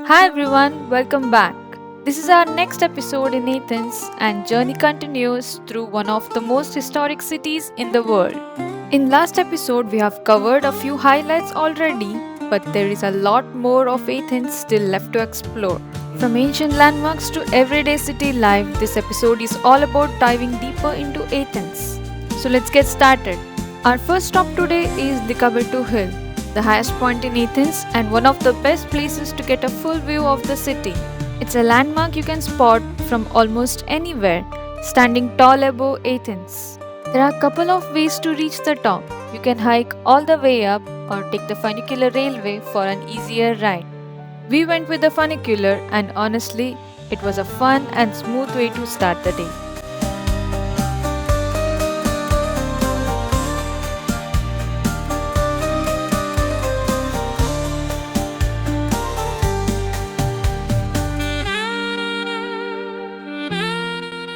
Hi everyone, welcome back. This is our next episode in Athens, and journey continues through one of the most historic cities in the world. In last episode, we have covered a few highlights already, but there is a lot more of Athens still left to explore. From ancient landmarks to everyday city life, this episode is all about diving deeper into Athens. So let's get started. Our first stop today is Likabetu Hill, the highest point in Athens and one of the best places to get a full view of the city. It's a landmark you can spot from almost anywhere, standing tall above Athens. There are a couple of ways to reach the top. You can hike all the way up or take the funicular railway for an easier ride. We went with the funicular, and honestly, it was a fun and smooth way to start the day.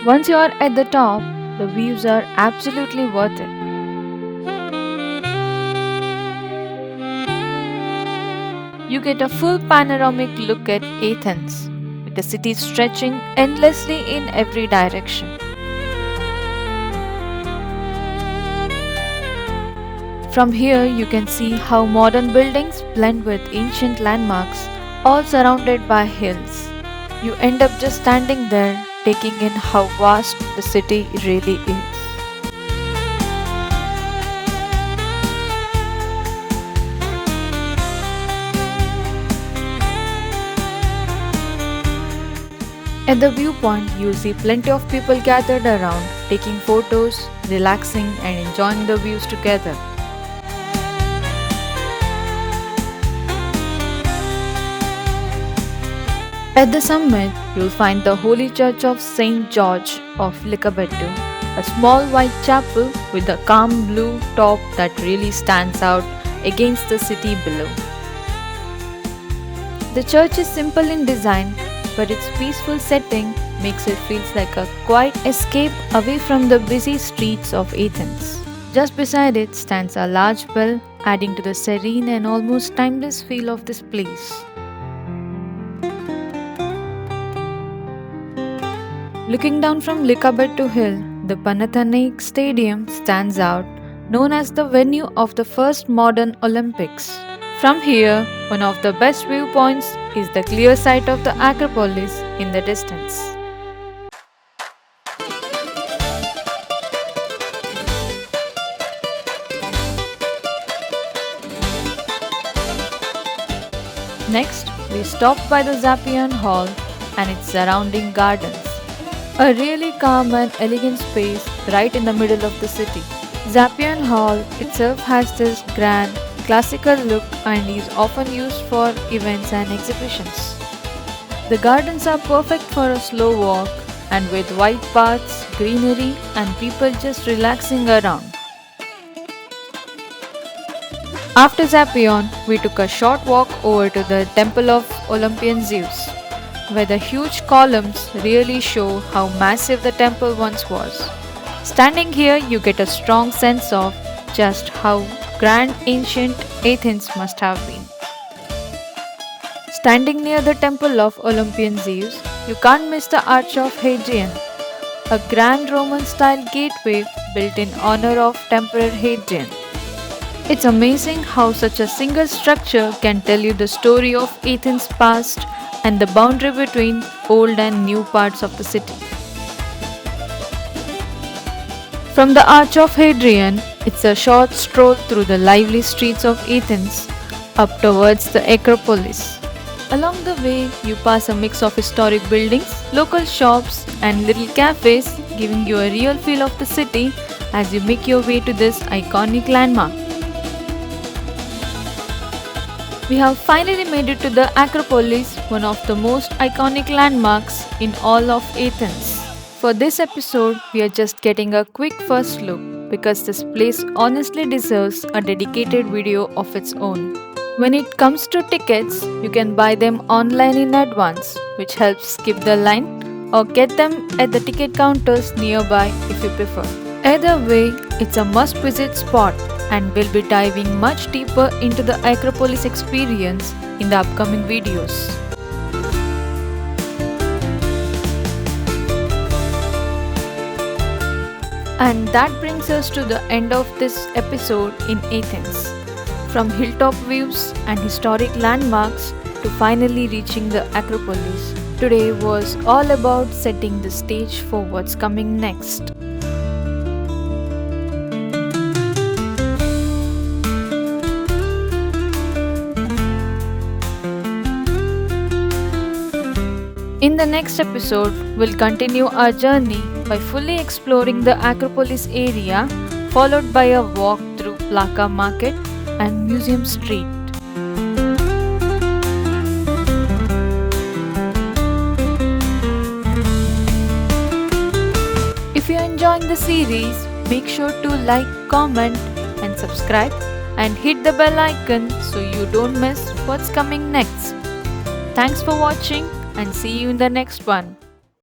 Once you are at the top, the views are absolutely worth it. You get a full panoramic look at Athens, with the city stretching endlessly in every direction. From here, you can see how modern buildings blend with ancient landmarks, all surrounded by hills. You end up just standing there, taking in how vast the city really is. At the viewpoint, you see plenty of people gathered around, taking photos, relaxing, and enjoying the views together. At the summit, you'll find the Holy Church of St. George of Likabetu, a small white chapel with a calm blue top that really stands out against the city below. The church is simple in design, but its peaceful setting makes it feel like a quiet escape away from the busy streets of Athens. Just beside it stands a large bell, adding to the serene and almost timeless feel of this place. Looking down from Likabetu Hill, the Panathinaike Stadium stands out, known as the venue of the first modern Olympics. From here, one of the best viewpoints is the clear sight of the Acropolis in the distance. Next, we stopped by the Zapion Hall and its surrounding gardens. A really calm and elegant space right in the middle of the city. Zapion Hall itself has this grand, classical look and is often used for events and exhibitions. The gardens are perfect for a slow walk and with wide paths, greenery, and people just relaxing around. After Zapion, we took a short walk over to the Temple of Olympian Zeus, where the huge columns really show how massive the temple once was. Standing here, you get a strong sense of just how grand ancient Athens must have been. Standing near the temple of Olympian Zeus, you can't miss the Arch of Hadrian, a grand Roman style gateway built in honor of Emperor Hadrian. It's amazing how such a single structure can tell you the story of Athens' past and the boundary between old and new parts of the city. From the Arch of Hadrian, it's a short stroll through the lively streets of Athens up towards the Acropolis. Along the way, you pass a mix of historic buildings, local shops, and little cafes, giving you a real feel of the city as you make your way to this iconic landmark. We have finally made it to the Acropolis, one of the most iconic landmarks in all of Athens. For this episode, we are just getting a quick first look because this place honestly deserves a dedicated video of its own. When it comes to tickets, you can buy them online in advance, which helps skip the line, or get them at the ticket counters nearby if you prefer. Either way, it's a must visit spot and we'll be diving much deeper into the Acropolis experience in the upcoming videos. And that brings us to the end of this episode in Athens. From hilltop views and historic landmarks to finally reaching the Acropolis, today was all about setting the stage for what's coming next. In the next episode, we'll continue our journey by fully exploring the Acropolis area, followed by a walk through Plaka Market and Museum Street. If you're enjoying the series, make sure to like, comment, and subscribe, and hit the bell icon so you don't miss what's coming next. Thanks for watching and see you in the next one.